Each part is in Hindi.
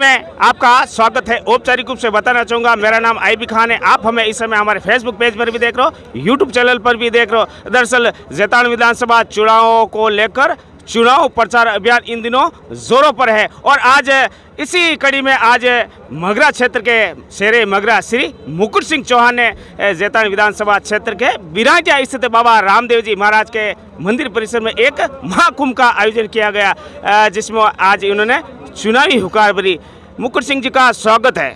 में आपका स्वागत है। औपचारिक रूप से बताना चाहूँगा, मेरा नाम आईबी खान है। आप हमें इस समय हमारे फेसबुक पेज पर भी देख रहे हो, यूट्यूब चैनल पर भी देख रहे हो। दरअसल जैतारण विधानसभा चुनावों को लेकर चुनाव प्रचार अभियान इन दिनों जोरों पर है और आज इसी कड़ी में आज मगरा क्षेत्र के शेरे मगरा श्री मुकुट सिंह चौहान ने जैतारण विधानसभा क्षेत्र के बिराजा स्थित बाबा रामदेव जी महाराज के मंदिर परिसर में एक महाकुंभ का आयोजन किया गया, जिसमें आज इन्होंने चुनावी हुकार भरी। मुकुट सिंह जी का स्वागत है।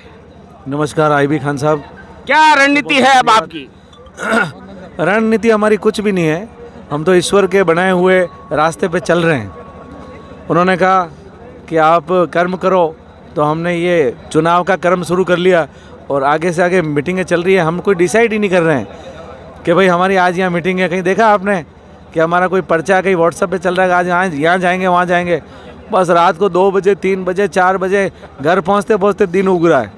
नमस्कार आईबी खान साहब। क्या रणनीति है अब आपकी? रणनीति हमारी कुछ भी नहीं है, हम तो ईश्वर के बनाए हुए रास्ते पे चल रहे हैं। उन्होंने कहा कि आप कर्म करो, तो हमने ये चुनाव का कर्म शुरू कर लिया और आगे से आगे मीटिंगें चल रही है। हम कोई डिसाइड ही नहीं कर रहे हैं कि भाई हमारी आज यहाँ मीटिंग है। कहीं देखा आपने कि हमारा कोई पर्चा कहीं व्हाट्सएप पे चल रहा है आज यहाँ जाएंगे वहाँ जाएंगे? बस रात को 2 बजे 3 बजे 4 बजे घर पहुँचते पहुँचते दिन उग रहा है।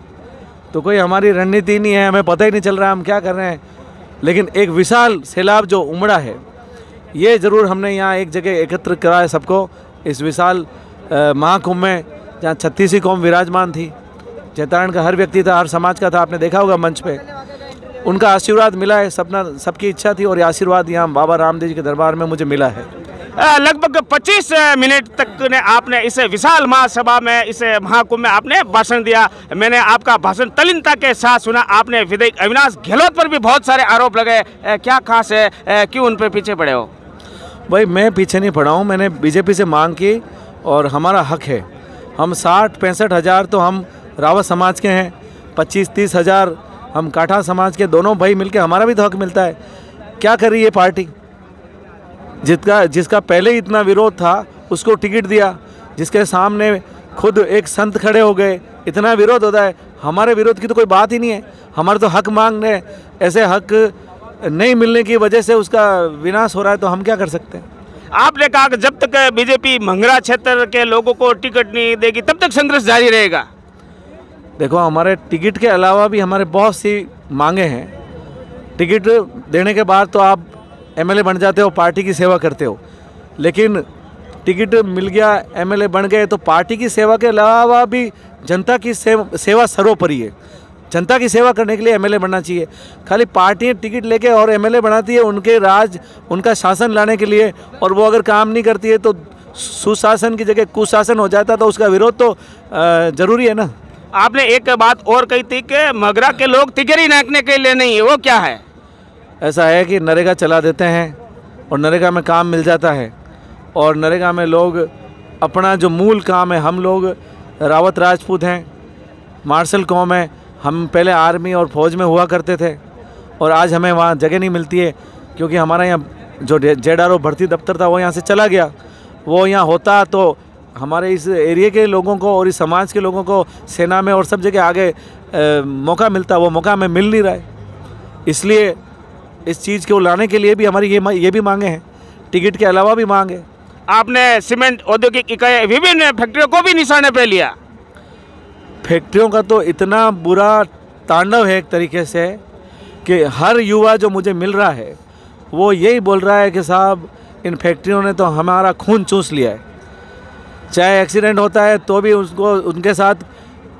तो कोई हमारी रणनीति नहीं है, हमें पता ही नहीं चल रहा है हम क्या कर रहे हैं। लेकिन एक विशाल सैलाब जो उमड़ा है, ये ज़रूर हमने यहाँ एक जगह एकत्र करा है सबको। इस विशाल महाकुंभ में जहाँ 36 कौम विराजमान थी, जैतारण का हर व्यक्ति था, हर समाज का था, आपने देखा होगा मंच पे। उनका आशीर्वाद मिला है, सपना सबकी इच्छा थी और ये आशीर्वाद यहाँ बाबा रामदेव जी के दरबार में मुझे मिला है। लगभग 25 मिनट तक ने आपने इस विशाल महासभा में, इस महाकुंभ में आपने भाषण दिया। मैंने आपका भाषण तल्लीनता के साथ सुना। आपने विधायक अविनाश गहलोत पर भी बहुत सारे आरोप लगाए, क्या खास है, क्यों उन पर पीछे पड़े हो? भाई मैं पीछे नहीं पड़ा हूँ, मैंने बीजेपी से मांग की और हमारा हक है। हम 60-65 हज़ार तो हम रावत समाज के हैं, 25-30 हज़ार हम काठा समाज के, दोनों भाई मिलके हमारा भी तो हक मिलता है। क्या कर रही है पार्टी? जिसका पहले ही इतना विरोध था उसको टिकट दिया, जिसके सामने खुद एक संत खड़े हो गए, इतना विरोध होता है। हमारे विरोध की तो कोई बात ही नहीं है, हमारे तो हक मांगने, ऐसे हक नहीं मिलने की वजह से उसका विनाश हो रहा है, तो हम क्या कर सकते हैं? आपने कहा कि जब तक बीजेपी मंगरा क्षेत्र के लोगों को टिकट नहीं देगी तब तक संघर्ष जारी रहेगा। देखो, हमारे टिकट के अलावा भी हमारे बहुत सी मांगे हैं। टिकट देने के बाद तो आप एमएलए बन जाते हो, पार्टी की सेवा करते हो, लेकिन टिकट मिल गया, एमएलए बन गए, तो पार्टी की सेवा के अलावा भी जनता की सेवा सर्वोपरि है। जनता की सेवा करने के लिए एमएलए बनना चाहिए। खाली पार्टियाँ टिकट लेके और एमएलए बनाती है उनके राज, उनका शासन लाने के लिए, और वो अगर काम नहीं करती है तो सुशासन की जगह कुशासन हो जाता है, तो उसका विरोध तो ज़रूरी है ना। आपने एक बात और कही थी कि मगरा के लोग तिजोरी नाकने के लिए नहीं है, वो क्या है? ऐसा है कि नरेगा चला देते हैं और नरेगा में काम मिल जाता है, और नरेगा में लोग अपना जो मूल काम है, हम लोग रावत राजपूत हैं, मार्शल कौम है, हम पहले आर्मी और फौज में हुआ करते थे और आज हमें वहाँ जगह नहीं मिलती है, क्योंकि हमारा यहाँ जो जेडआरओ भर्ती दफ्तर था वो यहाँ से चला गया। वो यहाँ होता तो हमारे इस एरिया के लोगों को और इस समाज के लोगों को सेना में और सब जगह आगे मौका मिलता, वो मौका हमें मिल नहीं रहा है। इसलिए इस चीज़ को लाने के लिए भी हमारी ये भी मांगे हैं, टिकट के अलावा भी मांग है। आपने सीमेंट औद्योगिक इकाई विभिन्न फैक्ट्रियों को भी निशाने पे लिया। फैक्ट्रियों का तो इतना बुरा तांडव है एक तरीके से कि हर युवा जो मुझे मिल रहा है वो यही बोल रहा है कि साहब इन फैक्ट्रियों ने तो हमारा खून चूस लिया है। चाहे एक्सीडेंट होता है तो भी उसको, उनके साथ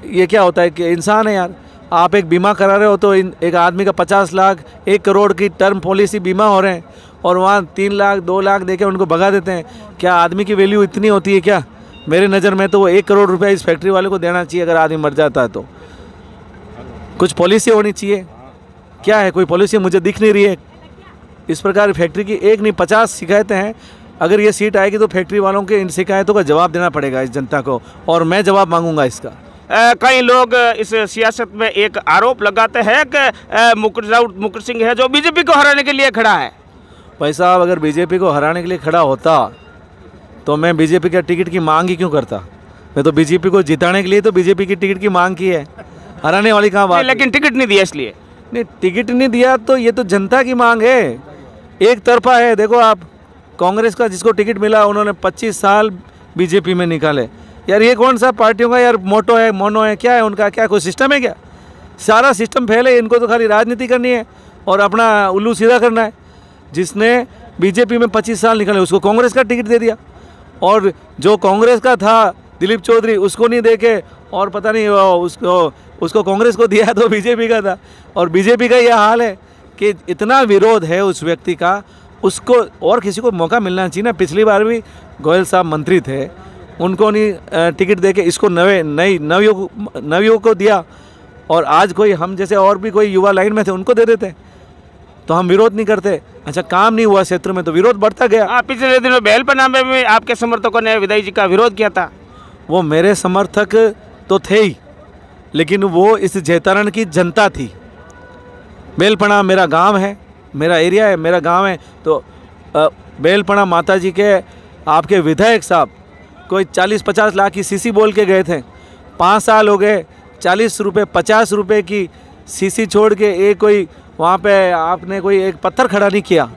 ये क्या होता है कि इंसान है यार, आप एक बीमा करा रहे हो तो एक आदमी का 50 लाख 1 करोड़ की टर्म पॉलिसी बीमा हो रहे हैं और वहाँ 3 लाख 2 लाख देके उनको भगा देते हैं। क्या आदमी की वैल्यू इतनी होती है क्या? मेरे नज़र में तो वो 1 करोड़ रुपया इस फैक्ट्री वाले को देना चाहिए अगर आदमी मर जाता है तो। कुछ पॉलिसी होनी चाहिए। क्या है? कोई पॉलिसी मुझे दिख नहीं रही है। इस प्रकार फैक्ट्री की एक नहीं 50 शिकायतें हैं। अगर ये सीट आएगी तो फैक्ट्री वालों के इन शिकायतों का जवाब देना पड़ेगा इस जनता को, और मैं जवाब मांगूंगा इसका। कई लोग इस सियासत में एक आरोप लगाते हैं कि मुकुट सिंह है जो बीजेपी को हराने के लिए खड़ा है। भाई साहब, अगर बीजेपी को हराने के लिए खड़ा होता तो मैं बीजेपी का टिकट की मांग ही क्यों करता? मैं तो बीजेपी को जिताने के लिए तो बीजेपी की टिकट की मांग की है, हराने वाली कहाँ बात। लेकिन टिकट नहीं दिया इसलिए। नहीं, टिकट नहीं दिया तो ये तो जनता की मांग है, एक तरफा है। देखो आप, कांग्रेस का जिसको टिकट मिला उन्होंने 25 साल बीजेपी में निकाले। यार ये कौन सा पार्टियों का यार मोटो है, मोनो है, क्या है उनका? क्या कोई सिस्टम है क्या? सारा सिस्टम फेल है। इनको तो खाली राजनीति करनी है और अपना उल्लू सीधा करना है। जिसने बीजेपी में 25 साल निकाले उसको कांग्रेस का टिकट दे दिया, और जो कांग्रेस का था दिलीप चौधरी उसको नहीं देके और पता नहीं उसको कांग्रेस को दिया तो बीजेपी का था। और बीजेपी का यह हाल है कि इतना विरोध है उस व्यक्ति का, उसको और किसी को मौका मिलना चाहिए ना। पिछली बार भी गोयल साहब मंत्री थे, उनको नहीं टिकट देके इसको नवयुवक को दिया, और आज कोई हम जैसे और भी कोई युवा लाइन में थे उनको दे देते तो हम विरोध नहीं करते। अच्छा, काम नहीं हुआ क्षेत्र में तो विरोध बढ़ता गया। पिछले दिनों बेलपना में भी आपके समर्थकों ने विदाई जी का विरोध किया था। वो मेरे समर्थक तो थे ही, लेकिन वो इस जैतारण की जनता थी। बेलपना मेरा गांव है, मेरा एरिया है, मेरा गांव है। तो बेलपना माता जी के आपके विधायक साहब कोई 40-50 लाख की सीसी बोल के गए थे। 5 साल हो गए, 40 रुपये 50 रुपये की सीसी छोड़ के एक कोई वहाँ पे आपने कोई एक पत्थर खड़ा नहीं किया।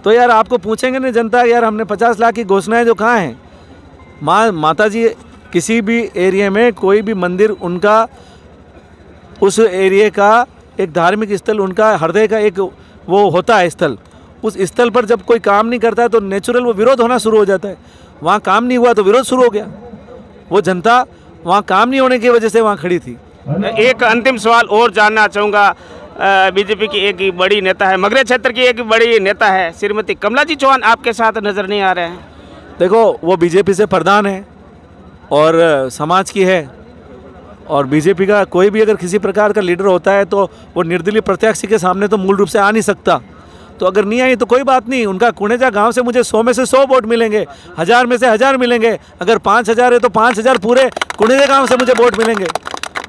तो यार आपको पूछेंगे ना जनता, यार हमने 50 लाख की घोषणाएं जो कहाँ हैं। माता जी किसी भी एरिया में कोई भी मंदिर उनका, उस एरिया का एक धार्मिक स्थल, उनका हृदय का एक वो होता है स्थल। उस स्थल पर जब कोई काम नहीं करता है तो नेचुरल वो विरोध होना शुरू हो जाता है। वहाँ काम नहीं हुआ तो विरोध शुरू हो गया। वो जनता वहाँ काम नहीं होने की वजह से वहाँ खड़ी थी। एक अंतिम सवाल और जानना चाहूँगा। बीजेपी की एक बड़ी नेता है, मगरे क्षेत्र की एक बड़ी नेता है श्रीमती कमला जी चौहान, आपके साथ नज़र नहीं आ रहे हैं। देखो, वो बीजेपी से प्रधान है और समाज की है, और बीजेपी का कोई भी अगर किसी प्रकार का लीडर होता है तो वो निर्दलीय प्रत्याशी के सामने तो मूल रूप से आ नहीं सकता। तो अगर नहीं आई तो कोई बात नहीं, उनका कुणेजा गांव से मुझे 100 में से 100 वोट मिलेंगे, 1000 में से 1000 मिलेंगे। अगर 5000 है तो 5000 पूरे कुणेजा गांव से मुझे वोट मिलेंगे।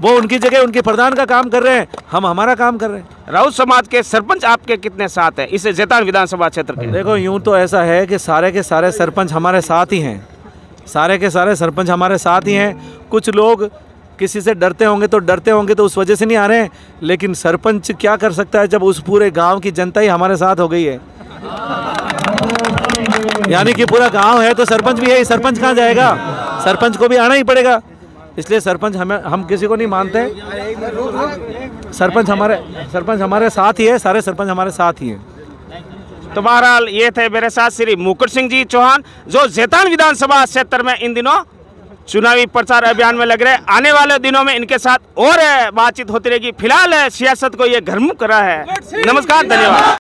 वो उनकी जगह उनके प्रधान का काम कर रहे हैं, हम हमारा काम कर रहे हैं। राउत समाज के सरपंच आपके कितने साथ है इस जैतारण विधानसभा क्षेत्र के? देखो, यूँ तो ऐसा है कि सारे के सारे सरपंच हमारे साथ ही हैं, सारे के सारे सरपंच हमारे साथ ही हैं। कुछ लोग किसी से डरते होंगे तो उस वजह से नहीं आ रहे हैं, लेकिन सरपंच क्या कर सकता है जब उस पूरे गांव की जनता ही हमारे साथ हो गई है। यानी कि पूरा गांव है तो सरपंच भी है, सरपंच कहाँ जाएगा, सरपंच को भी आना ही पड़ेगा। इसलिए सरपंच हम किसी को नहीं मानते, सरपंच हमारे साथ ही है, सारे सरपंच हमारे साथ ही हैं। तो बहरहाल ये थे मेरे साथ श्री मुकुट सिंह जी चौहान, जो जैतारण विधानसभा क्षेत्र में इन दिनों चुनावी प्रचार अभियान में लग रहे। आने वाले दिनों में इनके साथ और बातचीत होती रहेगी। फिलहाल सियासत को ये घरमुख करा है। नमस्कार, धन्यवाद।